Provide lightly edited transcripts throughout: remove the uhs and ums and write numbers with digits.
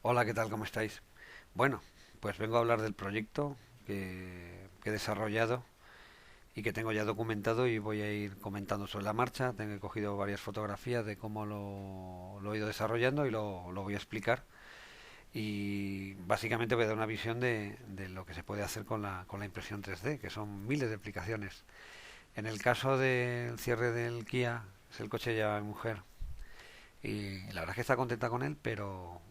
Hola, ¿qué tal? ¿Cómo estáis? Bueno, pues vengo a hablar del proyecto que he desarrollado y que tengo ya documentado y voy a ir comentando sobre la marcha. Tengo cogido varias fotografías de cómo lo he ido desarrollando y lo voy a explicar. Y básicamente voy a dar una visión de lo que se puede hacer con la impresión 3D, que son miles de aplicaciones. En el caso del cierre del Kia, es el coche ya mi mujer, y la verdad es que está contenta con él, pero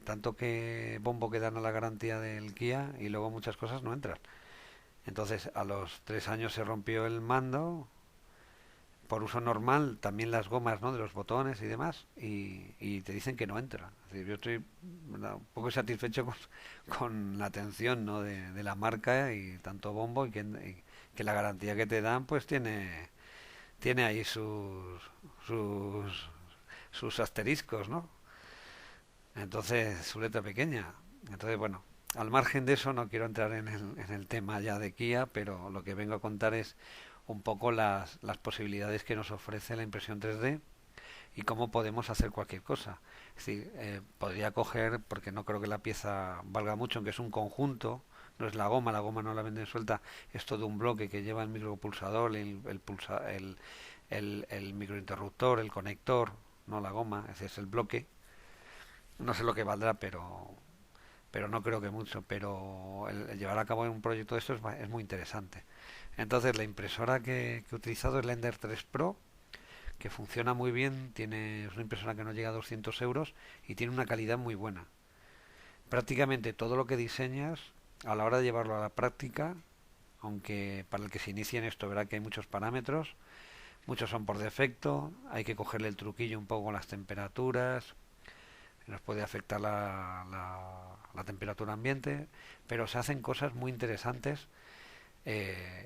tanto que bombo que dan a la garantía del Kia y luego muchas cosas no entran. Entonces a los 3 años se rompió el mando por uso normal, también las gomas, ¿no?, de los botones y demás, y te dicen que no entra. Es decir, yo estoy un poco satisfecho con la atención, ¿no?, de la marca y tanto bombo y que la garantía que te dan pues tiene ahí sus sus asteriscos, ¿no? Entonces, su letra pequeña. Entonces, bueno, al margen de eso no quiero entrar en el tema ya de Kia, pero lo que vengo a contar es un poco las posibilidades que nos ofrece la impresión 3D y cómo podemos hacer cualquier cosa. Es decir, podría coger, porque no creo que la pieza valga mucho, aunque es un conjunto, no es la goma no la venden suelta, es todo un bloque que lleva el micropulsador, el microinterruptor, el conector, no la goma, ese es el bloque. No sé lo que valdrá, pero no creo que mucho. Pero el llevar a cabo un proyecto de esto es muy interesante. Entonces, la impresora que he utilizado es la Ender 3 Pro, que funciona muy bien. Es una impresora que no llega a 200 euros y tiene una calidad muy buena. Prácticamente todo lo que diseñas, a la hora de llevarlo a la práctica, aunque para el que se inicie en esto verá que hay muchos parámetros, muchos son por defecto, hay que cogerle el truquillo un poco con las temperaturas, nos puede afectar la temperatura ambiente, pero se hacen cosas muy interesantes.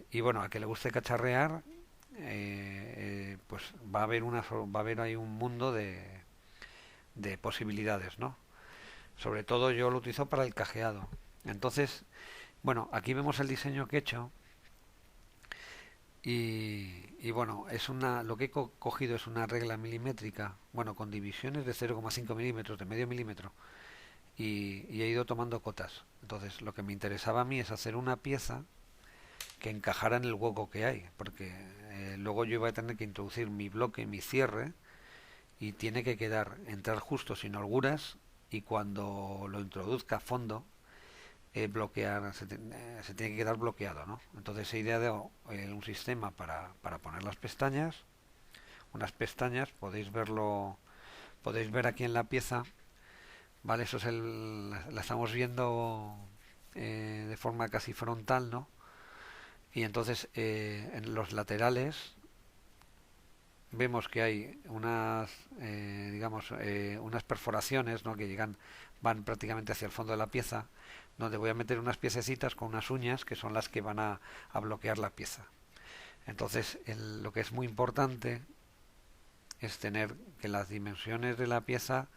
Y bueno, a que le guste cacharrear, pues va a haber ahí un mundo de posibilidades, ¿no? Sobre todo yo lo utilizo para el cajeado. Entonces, bueno, aquí vemos el diseño que he hecho y bueno, lo que he cogido es una regla milimétrica, bueno, con divisiones de 0,5 milímetros, de medio milímetro, y he ido tomando cotas. Entonces, lo que me interesaba a mí es hacer una pieza que encajara en el hueco que hay, porque luego yo iba a tener que introducir mi bloque, mi cierre, y tiene que entrar justo sin holguras, y cuando lo introduzca a fondo, se tiene que quedar bloqueado, ¿no? Entonces he ideado un sistema para poner las pestañas, unas pestañas, podéis ver aquí en la pieza, ¿vale? La estamos viendo de forma casi frontal, ¿no? Y entonces en los laterales vemos que hay unas perforaciones, ¿no?, que van prácticamente hacia el fondo de la pieza, donde voy a meter unas piececitas con unas uñas que son las que van a bloquear la pieza. Entonces, lo que es muy importante es tener que las dimensiones de la pieza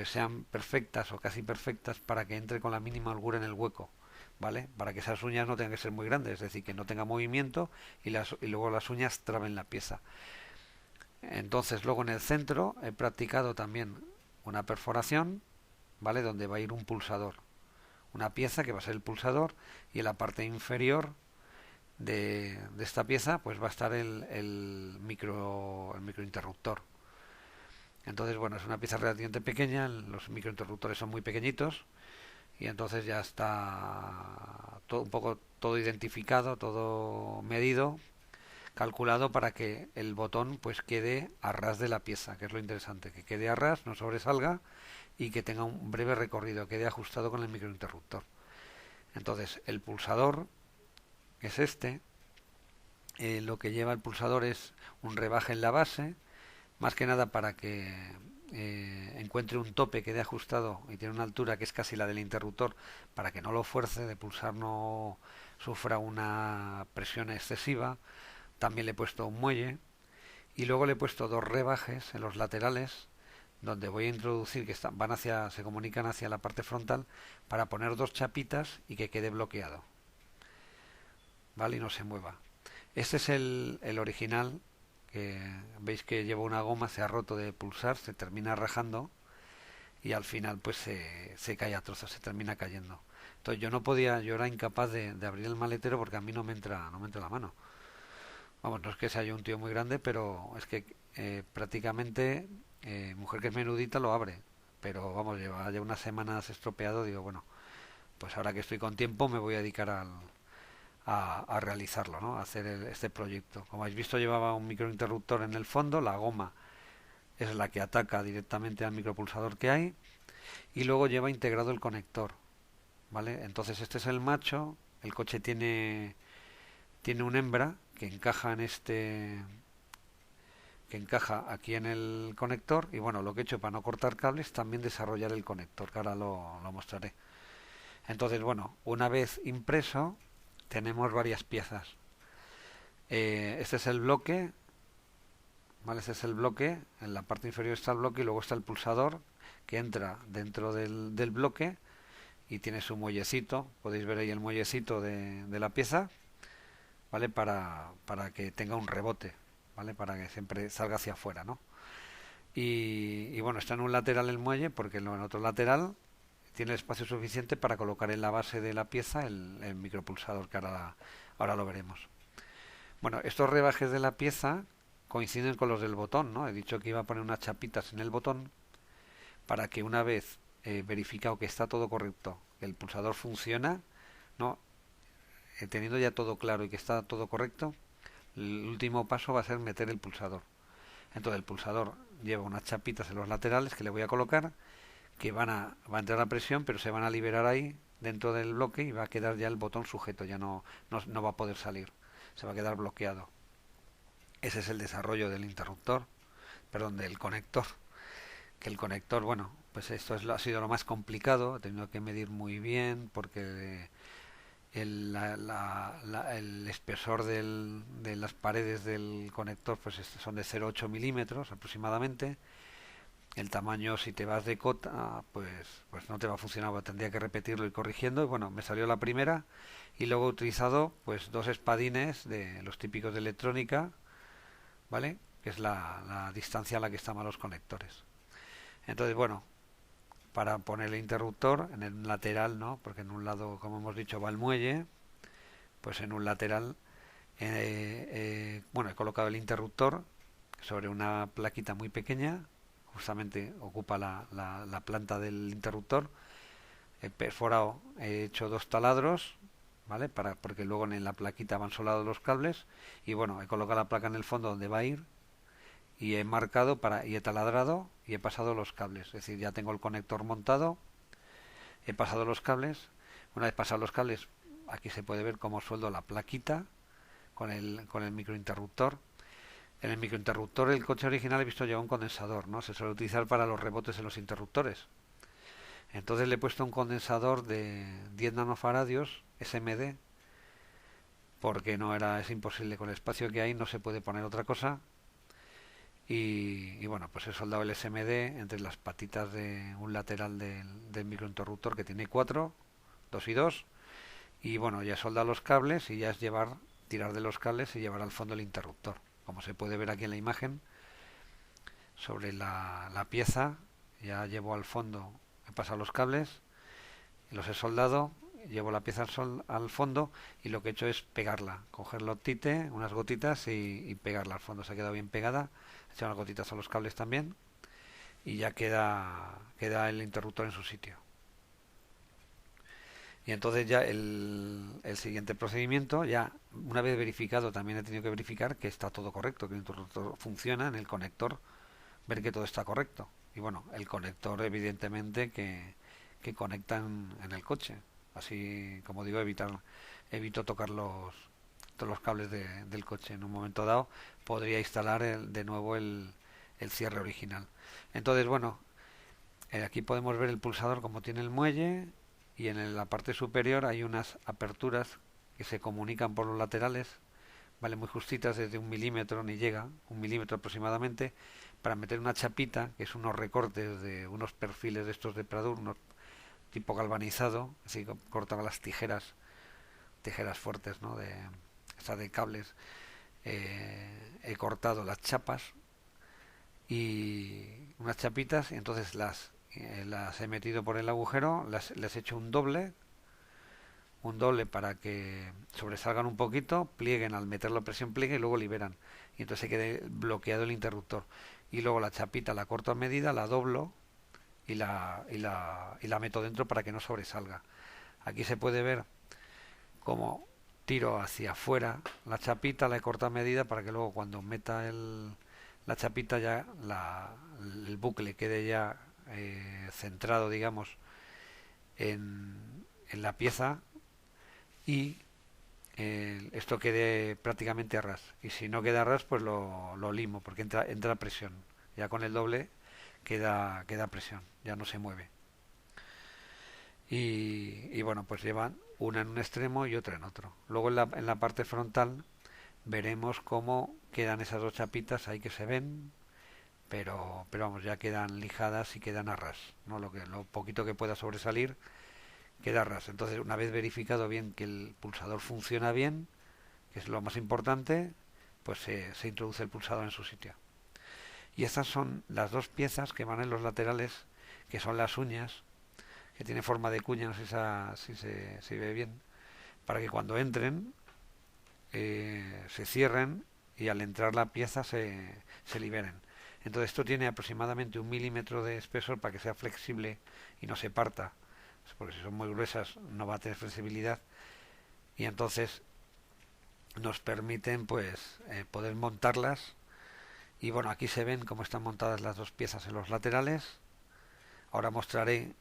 sean perfectas o casi perfectas para que entre con la mínima holgura en el hueco, ¿vale? Para que esas uñas no tengan que ser muy grandes, es decir, que no tenga movimiento y luego las uñas traben la pieza. Entonces, luego en el centro he practicado también una perforación, ¿vale? Donde va a ir un pulsador, una pieza que va a ser el pulsador, y en la parte inferior de esta pieza pues va a estar el microinterruptor. Entonces, bueno, es una pieza relativamente pequeña, los microinterruptores son muy pequeñitos y entonces ya está todo, un poco todo identificado, todo medido, calculado para que el botón pues quede a ras de la pieza, que es lo interesante, que quede a ras, no sobresalga y que tenga un breve recorrido, quede ajustado con el microinterruptor. Entonces, el pulsador es este. Lo que lleva el pulsador es un rebaje en la base, más que nada para que encuentre un tope que quede ajustado y tiene una altura que es casi la del interruptor, para que no lo fuerce, de pulsar no sufra una presión excesiva. También le he puesto un muelle y luego le he puesto dos rebajes en los laterales donde voy a introducir que se comunican hacia la parte frontal para poner dos chapitas y que quede bloqueado, ¿vale? Y no se mueva. Este es el original, que veis que lleva una goma, se ha roto de pulsar, se termina rajando y al final pues se cae a trozos, se termina cayendo. Entonces yo no podía, yo era incapaz de abrir el maletero porque a mí no me entra la mano. Vamos, no es que sea yo un tío muy grande, pero es que prácticamente mujer que es menudita lo abre. Pero vamos, lleva ya unas semanas estropeado, digo, bueno, pues ahora que estoy con tiempo me voy a dedicar a realizarlo, ¿no? A hacer este proyecto. Como habéis visto, llevaba un microinterruptor en el fondo, la goma es la que ataca directamente al micropulsador que hay, y luego lleva integrado el conector, ¿vale? Entonces este es el macho, el coche tiene un hembra que encaja aquí en el conector, y bueno, lo que he hecho para no cortar cables, también desarrollar el conector, que ahora lo mostraré. Entonces, bueno, una vez impreso, tenemos varias piezas. Este es el bloque, ¿vale? Este es el bloque, en la parte inferior está el bloque y luego está el pulsador que entra dentro del bloque y tiene su muellecito, podéis ver ahí el muellecito de la pieza, ¿vale? Para que tenga un rebote, ¿vale? Para que siempre salga hacia afuera, ¿no? Y bueno, está en un lateral el muelle porque en otro lateral tiene espacio suficiente para colocar en la base de la pieza el micropulsador, que ahora lo veremos. Bueno, estos rebajes de la pieza coinciden con los del botón, ¿no? He dicho que iba a poner unas chapitas en el botón para que una vez verificado que está todo correcto, que el pulsador funciona, ¿no? Teniendo ya todo claro y que está todo correcto, el último paso va a ser meter el pulsador. Entonces el pulsador lleva unas chapitas en los laterales que le voy a colocar, que va a entrar a presión, pero se van a liberar ahí dentro del bloque y va a quedar ya el botón sujeto, ya no va a poder salir, se va a quedar bloqueado. Ese es el desarrollo del interruptor, perdón, del conector. Que el conector, bueno, pues esto ha sido lo más complicado, he tenido que medir muy bien porque el espesor de las paredes del conector pues son de 0,8 milímetros aproximadamente. El tamaño, si te vas de cota, pues no te va a funcionar, tendría que repetirlo y corrigiendo. Y bueno, me salió la primera y luego he utilizado pues dos espadines de los típicos de electrónica, ¿vale? Que es la distancia a la que están los conectores. Entonces, bueno, para poner el interruptor en el lateral, ¿no? Porque en un lado, como hemos dicho, va el muelle, pues en un lateral, bueno, he colocado el interruptor sobre una plaquita muy pequeña, justamente ocupa la planta del interruptor. He perforado, he hecho dos taladros, ¿vale? Porque luego en la plaquita van soldados los cables, y bueno, he colocado la placa en el fondo donde va a ir, y he marcado y he taladrado y he pasado los cables. Es decir, ya tengo el conector montado, he pasado los cables. Una vez pasados los cables, aquí se puede ver cómo sueldo la plaquita con el microinterruptor. En el microinterruptor, el coche original he visto lleva un condensador, ¿no? Se suele utilizar para los rebotes en los interruptores. Entonces le he puesto un condensador de 10 nanofaradios SMD, porque es imposible con el espacio que hay, no se puede poner otra cosa. Y bueno, pues he soldado el SMD entre las patitas de un lateral del microinterruptor, que tiene cuatro, dos y dos. Y bueno, ya he soldado los cables y ya es tirar de los cables y llevar al fondo el interruptor. Como se puede ver aquí en la imagen, sobre la pieza, ya llevo al fondo, he pasado los cables, los he soldado, llevo la pieza al fondo, y lo que he hecho es pegarla, coger los tite, unas gotitas y pegarla al fondo. Se ha quedado bien pegada, he echado unas gotitas a los cables también y ya queda el interruptor en su sitio. Y entonces ya el siguiente procedimiento, ya una vez verificado, también he tenido que verificar que está todo correcto, que el interruptor funciona en el conector, ver que todo está correcto. Y bueno, el conector evidentemente que conecta en el coche. Así, como digo, evito tocar todos los cables del coche. En un momento dado podría instalar de nuevo el cierre original. Entonces, bueno, aquí podemos ver el pulsador como tiene el muelle, y en la parte superior hay unas aperturas que se comunican por los laterales, vale, muy justitas, desde 1 milímetro, ni llega, 1 milímetro aproximadamente, para meter una chapita, que es unos recortes de unos perfiles de estos de Pradur, unos tipo galvanizado, así cortan las tijeras fuertes, ¿no? De cables. He cortado las chapas y unas chapitas, y entonces las las he metido por el agujero, les he hecho un doble para que sobresalgan un poquito, plieguen al meterlo a presión pliegue y luego liberan. Y entonces se quede bloqueado el interruptor. Y luego la chapita la corto a medida, la doblo y la meto dentro para que no sobresalga. Aquí se puede ver cómo tiro hacia afuera la chapita, la he cortado a medida para que luego cuando meta la chapita ya el bucle quede ya centrado, digamos, en la pieza y esto quede prácticamente a ras. Y si no queda a ras, pues lo limo porque entra presión. Ya con el doble queda presión, ya no se mueve. Y bueno, pues llevan una en un extremo y otra en otro. Luego en la parte frontal veremos cómo quedan esas dos chapitas ahí que se ven, pero vamos, ya quedan lijadas y quedan a ras, ¿no? Lo poquito que pueda sobresalir queda a ras. Entonces, una vez verificado bien que el pulsador funciona bien, que es lo más importante, pues se introduce el pulsador en su sitio. Y estas son las dos piezas que van en los laterales, que son las uñas, que tiene forma de cuña, no sé si se ve bien, para que cuando entren se cierren y al entrar la pieza se liberen. Entonces esto tiene aproximadamente 1 milímetro de espesor para que sea flexible y no se parta, porque si son muy gruesas no va a tener flexibilidad, y entonces nos permiten pues poder montarlas. Y bueno, aquí se ven cómo están montadas las dos piezas en los laterales. Ahora mostraré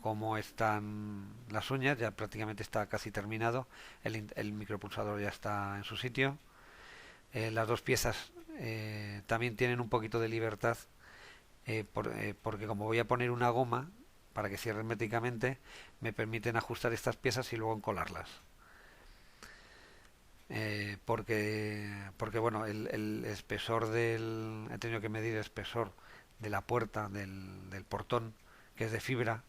cómo están las uñas, ya prácticamente está casi terminado, el micropulsador ya está en su sitio. Las dos piezas también tienen un poquito de libertad porque como voy a poner una goma para que cierre herméticamente, me permiten ajustar estas piezas y luego encolarlas. Porque bueno, el espesor he tenido que medir el espesor de la puerta del portón, que es de fibra,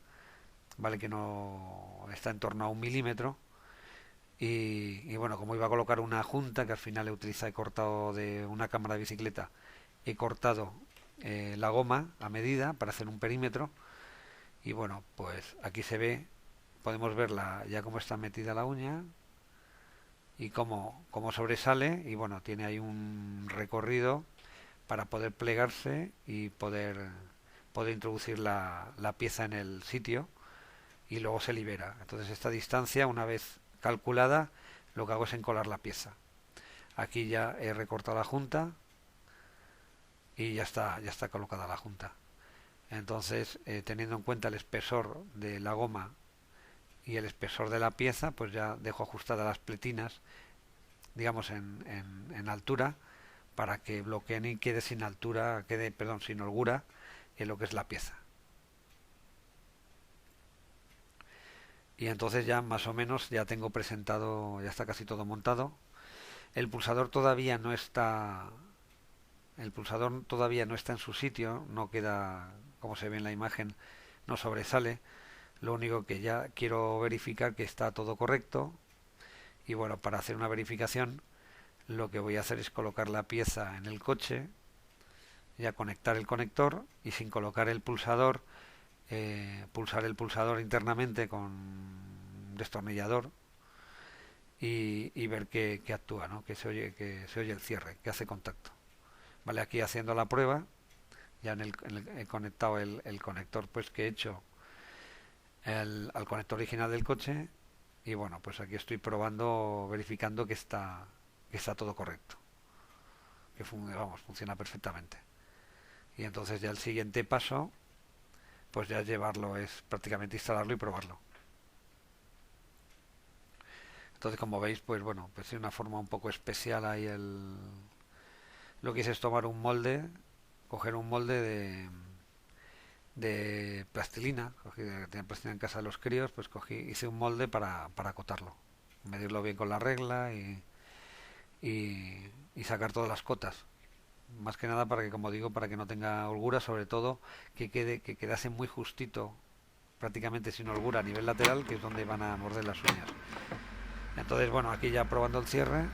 vale, que no está en torno a 1 milímetro. Y bueno, como iba a colocar una junta que al final he cortado de una cámara de bicicleta, he cortado la goma a medida para hacer un perímetro. Y bueno, pues aquí se ve, podemos verla ya cómo está metida la uña y cómo sobresale. Y bueno, tiene ahí un recorrido para poder plegarse y poder introducir la pieza en el sitio y luego se libera. Entonces esta distancia, una vez calculada, lo que hago es encolar la pieza. Aquí ya he recortado la junta y ya está colocada la junta. Entonces, teniendo en cuenta el espesor de la goma y el espesor de la pieza, pues ya dejo ajustadas las pletinas, digamos en altura, para que bloqueen y quede sin altura, sin holgura en lo que es la pieza. Y entonces ya más o menos ya tengo presentado, ya está casi todo montado. El pulsador todavía no está en su sitio, no queda como se ve en la imagen, no sobresale. Lo único que ya quiero verificar que está todo correcto. Y bueno, para hacer una verificación lo que voy a hacer es colocar la pieza en el coche, ya conectar el conector y sin colocar el pulsador, pulsar el pulsador internamente con un destornillador y ver que actúa, ¿no? que se oye el cierre, que hace contacto. Vale, aquí haciendo la prueba, ya he conectado el conector pues que he hecho al conector original del coche. Y bueno, pues aquí estoy probando, verificando que está todo correcto, que funciona perfectamente. Y entonces ya el siguiente paso pues ya llevarlo, es prácticamente instalarlo y probarlo. Entonces, como veis, pues bueno, pues de una forma un poco especial ahí lo que hice es tomar un molde, coger un molde de plastilina, tenía plastilina en casa de los críos, pues hice un molde para acotarlo, medirlo bien con la regla y sacar todas las cotas. Más que nada para que, como digo, para que no tenga holgura, sobre todo que quedase muy justito, prácticamente sin holgura a nivel lateral, que es donde van a morder las uñas. Entonces, bueno, aquí ya probando el cierre,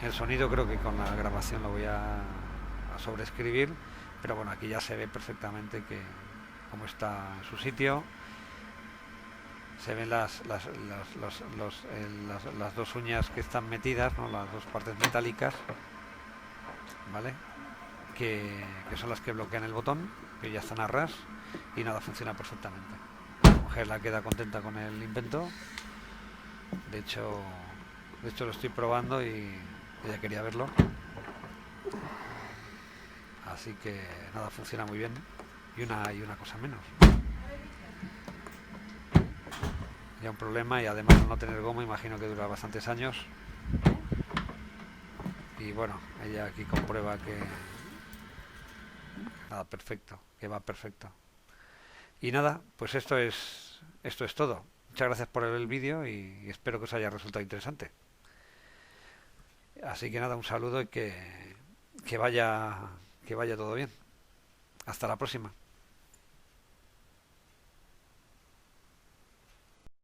el sonido creo que con la grabación lo voy a sobreescribir, pero bueno, aquí ya se ve perfectamente cómo está en su sitio. Se ven las dos uñas que están metidas, ¿no? Las dos partes metálicas, ¿vale? Que son las que bloquean el botón, que ya están a ras y nada, funciona perfectamente. La mujer la queda contenta con el invento. De hecho, lo estoy probando y ella quería verlo. Así que nada, funciona muy bien. Y una cosa menos. Ya un problema y además al no tener goma imagino que dura bastantes años. Y bueno, ella aquí comprueba que nada, perfecto, que va perfecto. Y nada, pues esto es todo. Muchas gracias por el vídeo y espero que os haya resultado interesante. Así que nada, un saludo y que vaya todo bien. Hasta la próxima.